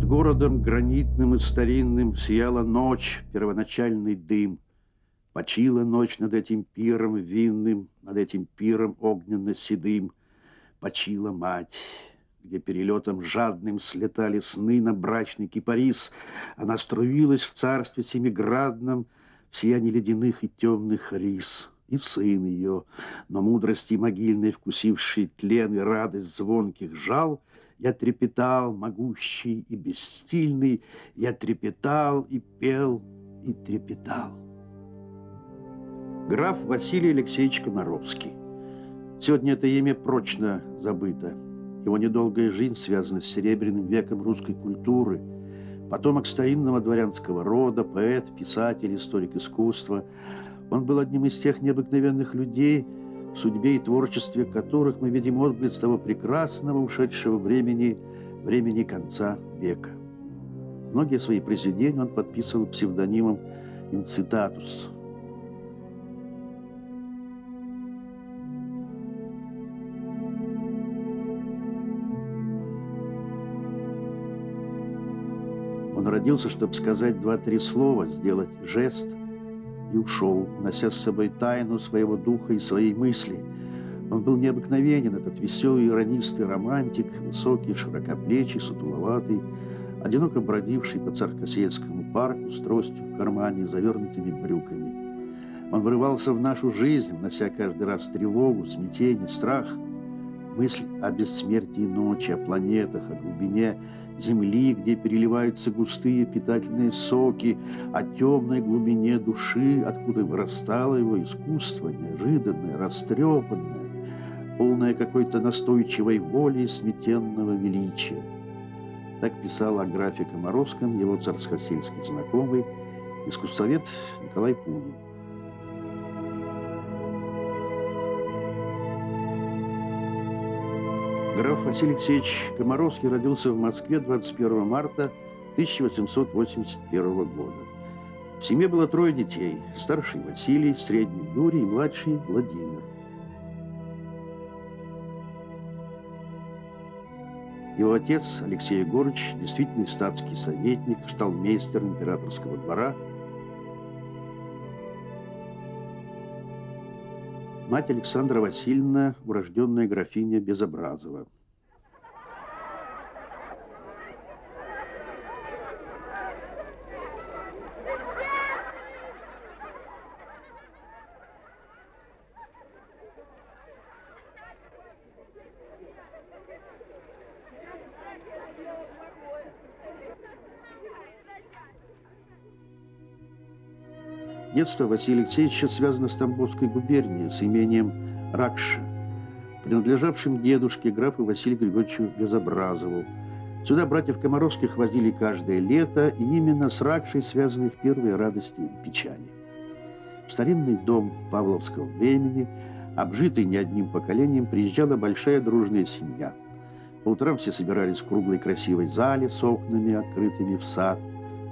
городом гранитным и старинным сияла ночь, первоначальный дым. Почила ночь над этим пиром винным, над этим пиром огненно-седым. Почила мать, где перелетом жадным слетали сны на брачный кипарис. Она струилась в царстве семиградном, в сиянии ледяных и темных рис. И сын ее, но мудрости могильной вкусивший тлен и радость звонких жал, я трепетал, могущий и бессильный, я трепетал и пел, и трепетал. Граф Василий Алексеевич Комаровский. Сегодня это имя прочно забыто. Его недолгая жизнь связана с серебряным веком русской культуры. Потомок старинного дворянского рода, поэт, писатель, историк искусства. Он был одним из тех необыкновенных людей, в судьбе и творчестве которых мы видим отблеск того прекрасного ушедшего времени конца века. Многие свои произведения он подписывал псевдонимом «Инцитатус». Он родился, чтобы сказать 2-3 слова, сделать жест, и ушел, нося с собой тайну своего духа и своей мысли. Он был необыкновенен, этот веселый, иронистый романтик, высокий, широкоплечий, сутуловатый, одиноко бродивший по Царскосельскому парку с тростью в кармане и завернутыми брюками. Он врывался в нашу жизнь, внося каждый раз тревогу, смятение, страх. Мысль о бессмертии ночи, о планетах, о глубине земли, где переливаются густые питательные соки, о темной глубине души, откуда вырастало его искусство, неожиданное, растрепанное, полное какой-то настойчивой воли и сметенного величия. Так писал о графе Комаровском его царскосельский знакомый, искусствовед Николай Пунин. Граф Василий Алексеевич Комаровский родился в Москве 21 марта 1881 года. В семье было 3 детей. Старший Василий, средний Юрий и младший Владимир. Его отец Алексей Егорыч, действительный статский советник, шталмейстер императорского двора. Мать Александра Васильевна, урожденная графиня Безобразова. Детство Василия Алексеевича связано с Тамбовской губернией, с имением Ракша, принадлежавшим дедушке графу Василию Григорьевичу Безобразову. Сюда братьев Комаровских возили каждое лето, и именно с Ракшей связаны их первые радости и печали. В старинный дом павловского времени, обжитый не одним поколением, приезжала большая дружная семья. По утрам все собирались в круглой красивой зале с окнами, открытыми в сад.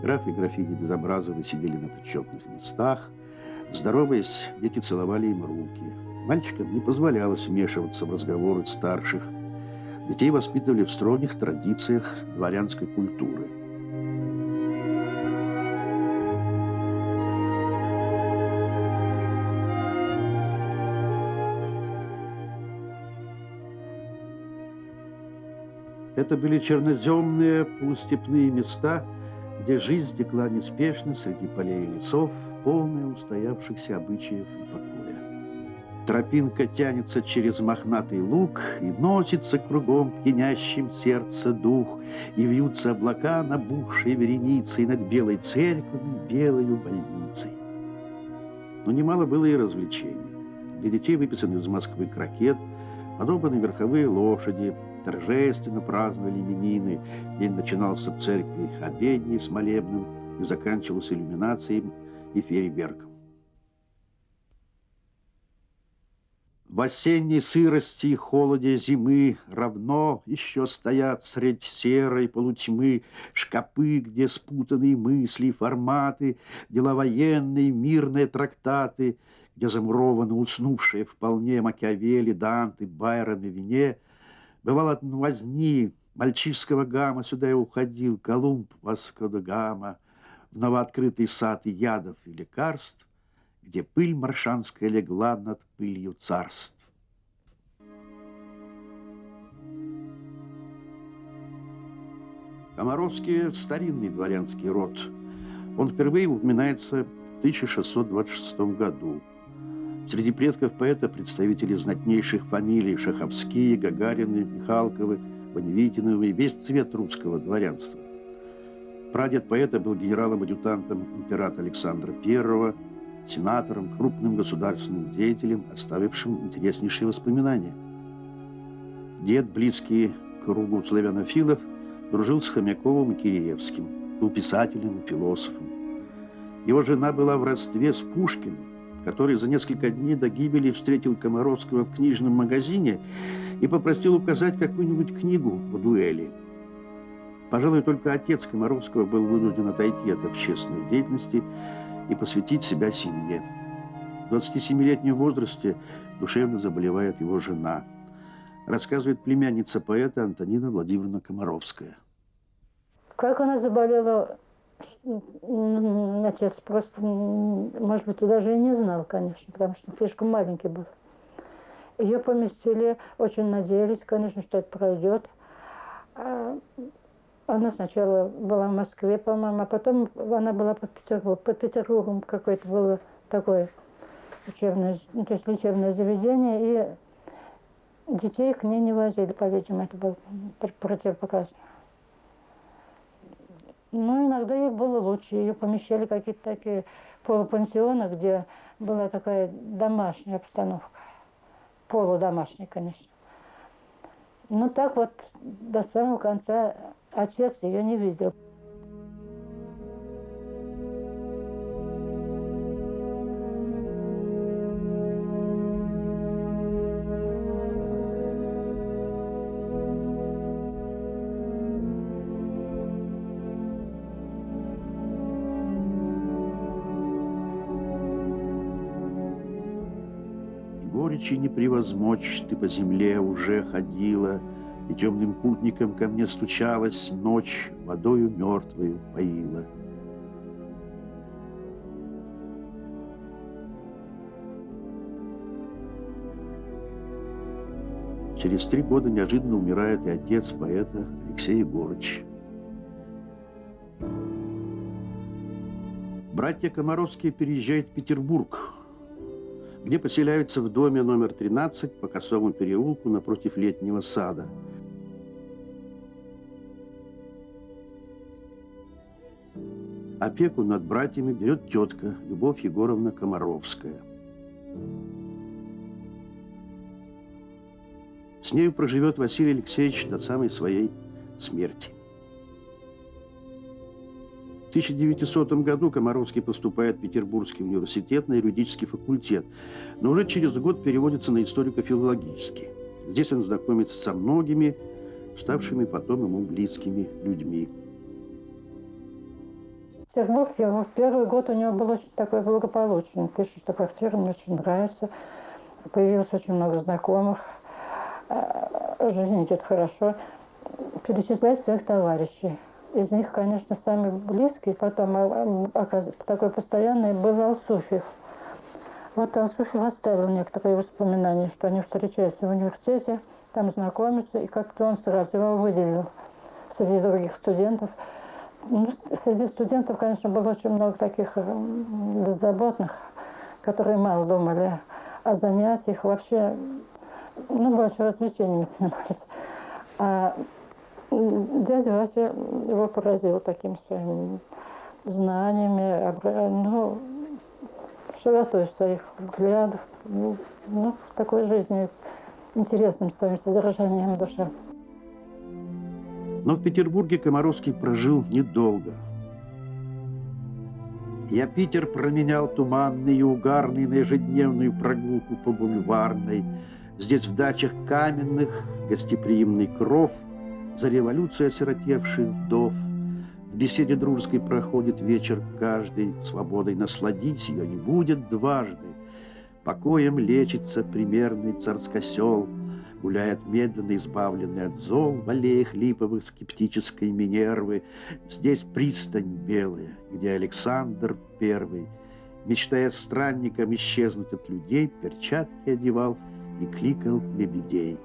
Граф и графиня Безобразовы сидели на почетных местах. Здороваясь, дети целовали им руки. Мальчикам не позволялось вмешиваться в разговоры старших. Детей воспитывали в строгих традициях дворянской культуры. Это были черноземные полустепные места, где жизнь текла неспешно среди полей и лесов, полная устоявшихся обычаев и покоя. Тропинка тянется через мохнатый луг и носится кругом пьянящим сердце дух, и вьются облака, набухшие вереницей над белой церковью и белою больницей. Но немало было и развлечений. Для детей выписан из Москвы крокет, подобраны верховые лошади, торжественно праздновали именины. День начинался в церкви обедней с молебным и заканчивался иллюминацией и фейерверком. В осенней сырости и холоде зимы равно еще стоят средь серой полутьмы шкапы, где спутанные мысли, форматы, дела военные, мирные трактаты, где замурованы уснувшие вполне Макиавелли, Данте, Байрон и Вине. Бывало, от возни Мальчишского гамма сюда и уходил Колумб Васко де Гама в новооткрытый сад ядов и лекарств, где пыль маршанская легла над пылью царств. Комаровский – старинный дворянский род. Он впервые упоминается в 1626 году. Среди предков поэта представители знатнейших фамилий: Шаховские, Гагарины, Михалковы, Воневитиновы и весь цвет русского дворянства. Прадед поэта был генералом-адъютантом императора Александра I, сенатором, крупным государственным деятелем, оставившим интереснейшие воспоминания. Дед, близкий к кругу славянофилов, дружил с Хомяковым и Киреевским, был писателем и философом. Его жена была в родстве с Пушкиным, который за несколько дней до гибели встретил Комаровского в книжном магазине и попросил указать какую-нибудь книгу в дуэли. Пожалуй, только отец Комаровского был вынужден отойти от общественной деятельности и посвятить себя семье. В 27-летнем возрасте душевно заболевает его жена. Рассказывает племянница поэта Антонина Владимировна Комаровская. Как она заболела, отец просто, может быть, и даже и не знал, конечно, потому что слишком маленький был. Ее поместили, очень надеялись, конечно, что это пройдет. Она сначала была в Москве, по-моему, а потом она была под Петербургом какое-то было такое учебное, то есть лечебное заведение, и детей к ней не возили, по-видимому, это было противопоказано. Но иногда ей было лучше, ее помещали в какие-то такие полупансионы, где была такая домашняя обстановка, полудомашняя, конечно. Но так вот до самого конца отец ее не видел. Горечи не превозмочь, ты по земле уже ходила, и темным путником ко мне стучалась ночь, водою мертвою поила. Через 3 года неожиданно умирает и отец поэта Алексей Егорыч. Братья Комаровские переезжают в Петербург, где поселяются в доме номер 13 по Косому переулку напротив Летнего сада. Опеку над братьями берет тетка Любовь Егоровна Комаровская. С нею проживет Василий Алексеевич до самой своей смерти. В 1900 году Комаровский поступает в Петербургский университет на юридический факультет, но уже через год переводится на историко-филологический. Здесь он знакомится со многими, ставшими потом ему близкими людьми. В Петербурге в первый год у него был очень такой благополучный. Пишет, что квартира мне очень нравится. Появилось очень много знакомых. Жизнь идет хорошо. Перечисляет своих товарищей. Из них, конечно, самый близкий, потом такой постоянный был Алсуфьев. Вот Алсуфьев оставил некоторые воспоминания, что они встречаются в университете, там знакомятся, и как-то он сразу его выделил среди других студентов. Ну, среди студентов, конечно, было очень много таких беззаботных, которые мало думали о занятиях, вообще, ну, больше развлечениями занимались. А дядя Вася его поразил такими своими знаниями, ну, широтой своих взглядов, ну, такой жизнью, интересным своим содержанием души. Но в Петербурге Комаровский прожил недолго. Я Питер променял туманный и угарный на ежедневную прогулку по бульварной. Здесь в дачах каменных гостеприимный кров, за революцию осиротевших вдов. В беседе дружеской проходит вечер каждый, свободой насладить ее не будет дважды. Покоем лечится примерный царскосел, гуляет медленно избавленный от зол в аллеях липовых скептической Минервы. Здесь пристань белая, где Александр I, мечтая странником исчезнуть от людей, перчатки одевал и кликал лебедей.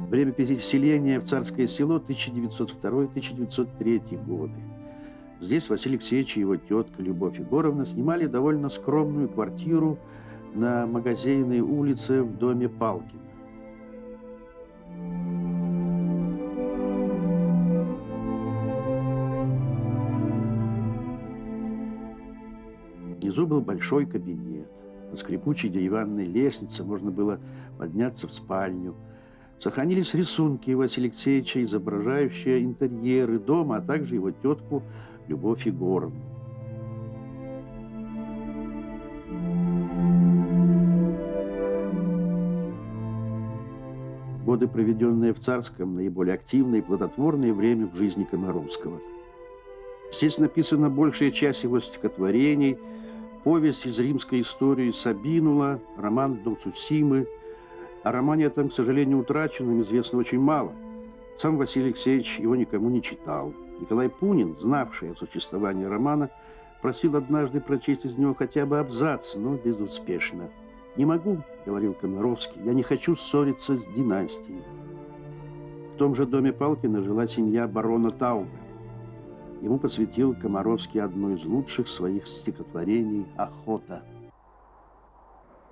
Время переселения в Царское Село 1902-1903 годы. Здесь Василий Алексеевич и его тетка Любовь Егоровна снимали довольно скромную квартиру на Магазинной улице в доме Палкина. Внизу был большой кабинет. По скрипучей деревянной лестнице можно было подняться в спальню. Сохранились рисунки Василия Алексеевича, изображающие интерьеры дома, а также его тетку Любовь Егоровну. Годы, проведенные в Царском, наиболее активное и плодотворное время в жизни Комаровского. Здесь написана большая часть его стихотворений, повесть из римской истории Сабинула, роман «Дом Цусимы». О романе этом, к сожалению, утраченном известно очень мало. Сам Василий Алексеевич его никому не читал. Николай Пунин, знавший о существовании романа, просил однажды прочесть из него хотя бы абзац, но безуспешно. «Не могу», — говорил Комаровский, — «я не хочу ссориться с династией». В том же доме Палкина жила семья барона Тауга. Ему посвятил Комаровский одно из лучших своих стихотворений «Охота».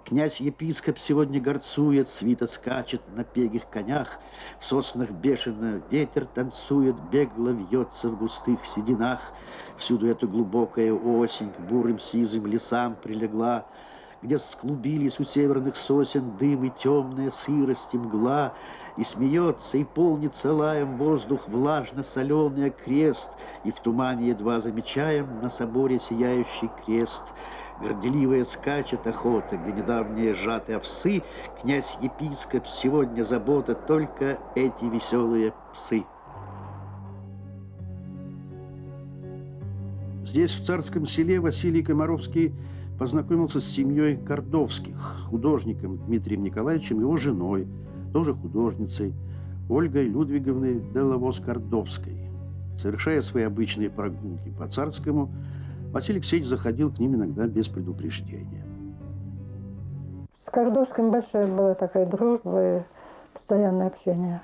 Князь-епископ сегодня горцует, свита скачет на пегих конях, в соснах бешено ветер танцует, бегло вьется в густых сединах. Всюду эта глубокая осень к бурым сизым лесам прилегла, где склубились у северных сосен дым и темная сырость и мгла, и смеется, и полнится лаем воздух влажно-соленый окрест, и в тумане едва замечаем на соборе сияющий крест. Горделивая скачет охота, где недавние сжатые овсы, князь-епископ, сегодня забота только эти веселые псы. Здесь, в Царском Селе, Василий Комаровский познакомился с семьей Кордовских, художником Дмитрием Николаевичем и его женой, тоже художницей, Ольгой Людвиговной Деловоз-Кордовской. Совершая свои обычные прогулки по Царскому, Василий Алексеевич заходил к ним иногда без предупреждения. С Кордовским большая была такая дружба и постоянное общение.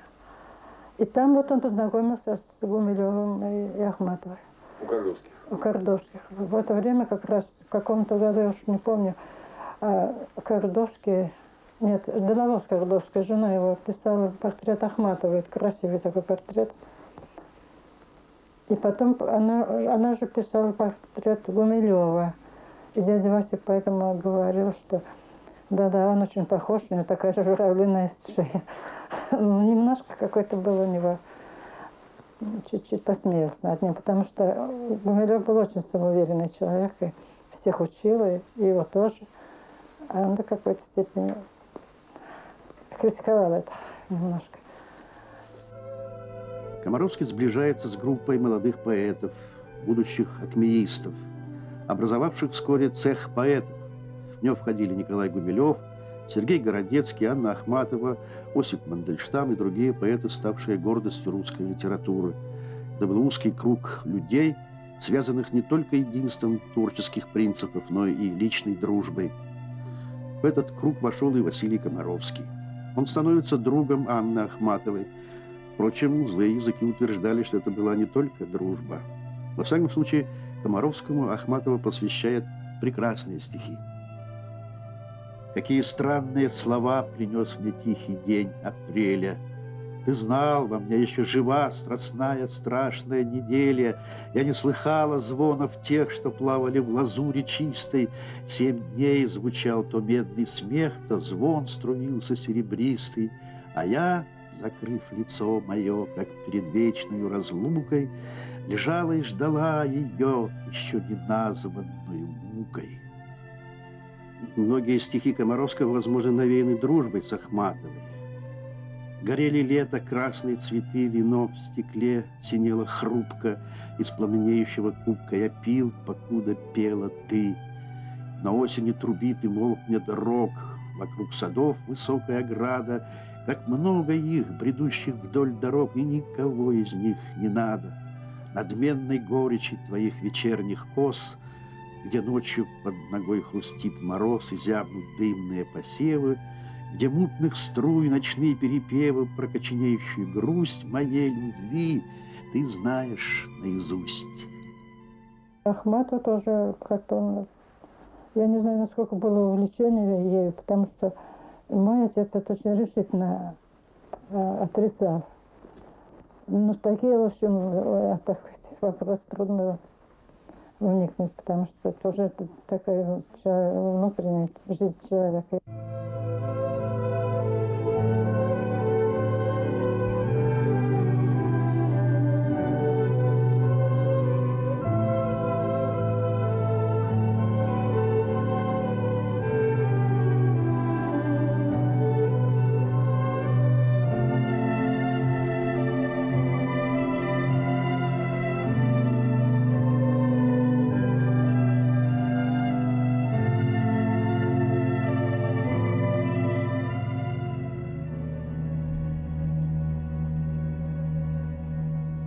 И там вот он познакомился с Гумилевым и Ахматовой. У Кордовских? У Кордовских. В это время как раз в каком-то году, я уж не помню, Кордовский, нет, Деловоз Кордовская, жена его, писала портрет Ахматовой, красивый такой портрет. И потом она же писала портрет Гумилева. И дядя Вася поэтому говорил, что да-да, он очень похож, у него такая же журавлиная шея. Немножко какой-то был у него, чуть-чуть посмеялся над ним, потому что Гумилев был очень самоуверенный человек, и всех учил, и его тоже. А он до какой-то степени критиковал это немножко. Комаровский сближается с группой молодых поэтов, будущих акмеистов, образовавших вскоре цех поэтов. В него входили Николай Гумилев, Сергей Городецкий, Анна Ахматова, Осип Мандельштам и другие поэты, ставшие гордостью русской литературы. Это был узкий круг людей, связанных не только единством творческих принципов, но и личной дружбой. В этот круг вошел и Василий Комаровский. Он становится другом Анны Ахматовой. Впрочем, злые языки утверждали, что это была не только дружба. Во всяком случае, Комаровскому Ахматова посвящает прекрасные стихи. «Какие странные слова принес мне тихий день апреля. Ты знал, во мне еще жива страстная, страшная неделя. Я не слыхала звонов тех, что плавали в лазуре чистой. 7 дней звучал то медный смех, то звон струился серебристый. А я, закрыв лицо мое, как перед вечной разлукой, лежала и ждала ее, еще не названную мукой». Многие стихи Комаровского, возможно, навеяны дружбой с Ахматовой. Горели лето, красные цветы, вино в стекле синело хрупко, из пламенеющего кубка я пил, покуда пела ты. На осени трубит и молкнет рог, вокруг садов высокая ограда, как много их, бредущих вдоль дорог, и никого из них не надо. Надменной горечи твоих вечерних кос, где ночью под ногой хрустит мороз и зябнут дымные посевы, где мутных струй ночные перепевы, прокоченеющую грусть моей любви ты знаешь наизусть. Ахматова тоже как-то, я не знаю, насколько было увлечение ею, потому что мой отец это очень решительно отрицал. Ну, такие, в общем, так сказать, вопрос трудно вникнуть, потому что это уже такая внутренняя жизнь человека.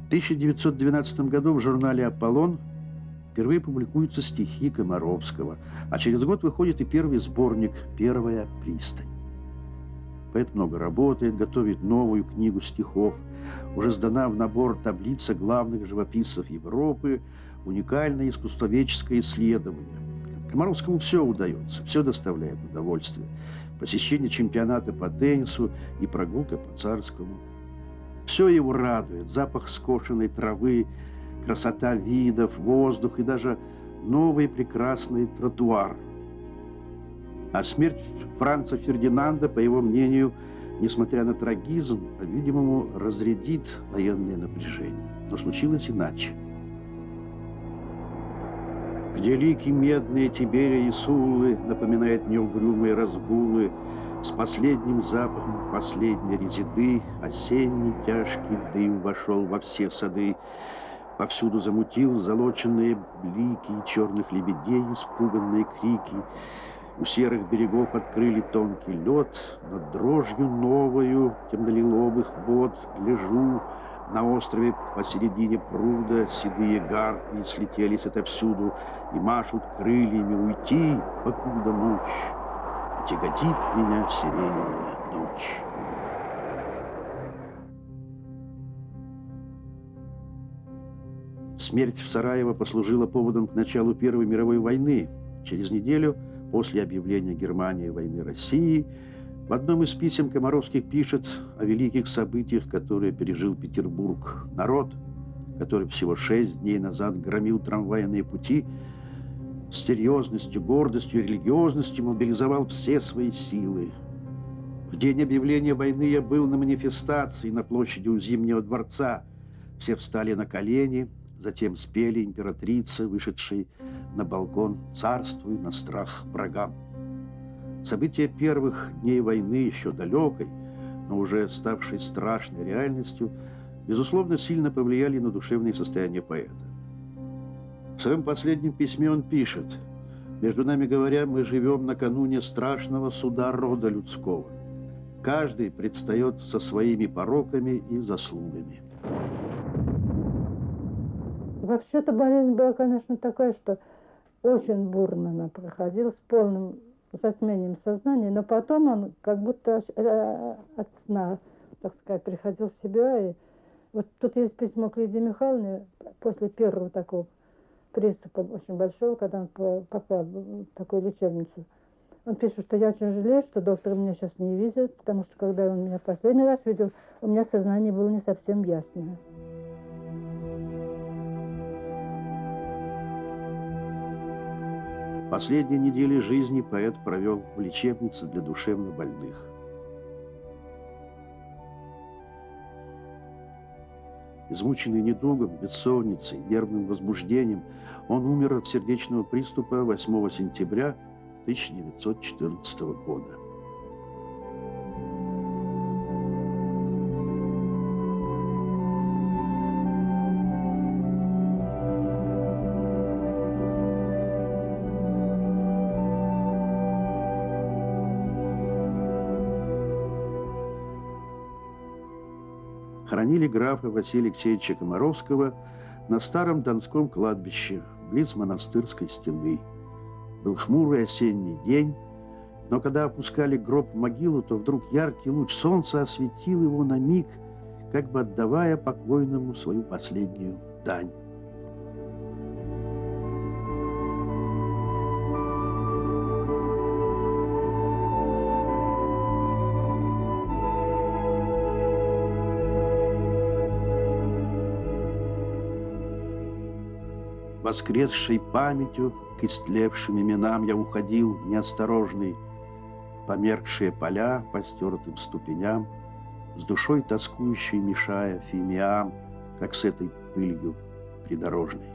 В 1912 году в журнале «Аполлон» впервые публикуются стихи Комаровского, а через год выходит и первый сборник «Первая пристань». Поэт много работает, готовит новую книгу стихов. Уже сдана в набор таблица главных живописцев Европы, уникальное искусствоведческое исследование. Комаровскому все удается, все доставляет удовольствие. Посещение чемпионата по теннису и прогулка по Царскому. Все его радует: запах скошенной травы, красота видов, воздух и даже новый прекрасный тротуар. А смерть Франца Фердинанда, по его мнению, несмотря на трагизм, по-видимому, разрядит военное напряжение. Но случилось иначе. Где лики медные Тиберия и Суллы напоминают мне угрюмые разгулы, с последним запахом последней резиды осенний тяжкий дым вошел во все сады. Повсюду замутил золоченные блики черных лебедей, испуганные крики. У серых берегов открыли тонкий лед, над дрожью новою темнолиловых вод лежу. На острове посередине пруда седые гарпии слетелись отовсюду и машут крыльями уйти, покуда ночь тяготит меня сиреневая ночь. Смерть в Сараево послужила поводом к началу Первой мировой войны. Через неделю после объявления Германии войны России в одном из писем Комаровский пишет о великих событиях, которые пережил Петербург. Народ, который всего 6 дней назад громил трамвайные пути, с серьезностью, гордостью и религиозностью мобилизовал все свои силы. В день объявления войны я был на манифестации на площади у Зимнего дворца. Все встали на колени, затем спели императрицы, вышедшей на балкон «Царствуй на страх врагам». События первых дней войны, еще далекой, но уже ставшей страшной реальностью, безусловно, сильно повлияли на душевное состояние поэта. В своем последнем письме он пишет: «Между нами говоря, мы живем накануне страшного суда рода людского. Каждый предстает со своими пороками и заслугами». Вообще-то болезнь была, конечно, такая, что очень бурно она проходила, с полным затмением сознания, но потом он как будто от сна, так сказать, приходил в себя. И вот тут есть письмо к Лидии Михайловне после первого такого приступа очень большого, когда он попал в такую лечебницу. Он пишет, что я очень жалею, что доктор меня сейчас не видит, потому что когда он меня в последний раз видел, у меня сознание было не совсем ясное. Последние недели жизни поэт провел в лечебнице для душевнобольных. Измученный недугом, бессонницей, нервным возбуждением, он умер от сердечного приступа 8 сентября 1914 года. Похоронили графа Василия Алексеевича Комаровского на старом Донском кладбище, близ монастырской стены. Был хмурый осенний день, но когда опускали гроб в могилу, то вдруг яркий луч солнца осветил его на миг, как бы отдавая покойному свою последнюю дань. Воскресшей памятью к истлевшим именам я уходил неосторожный, померкшие поля по стертым ступеням, с душой тоскующей мешая фимиам, как с этой пылью придорожной.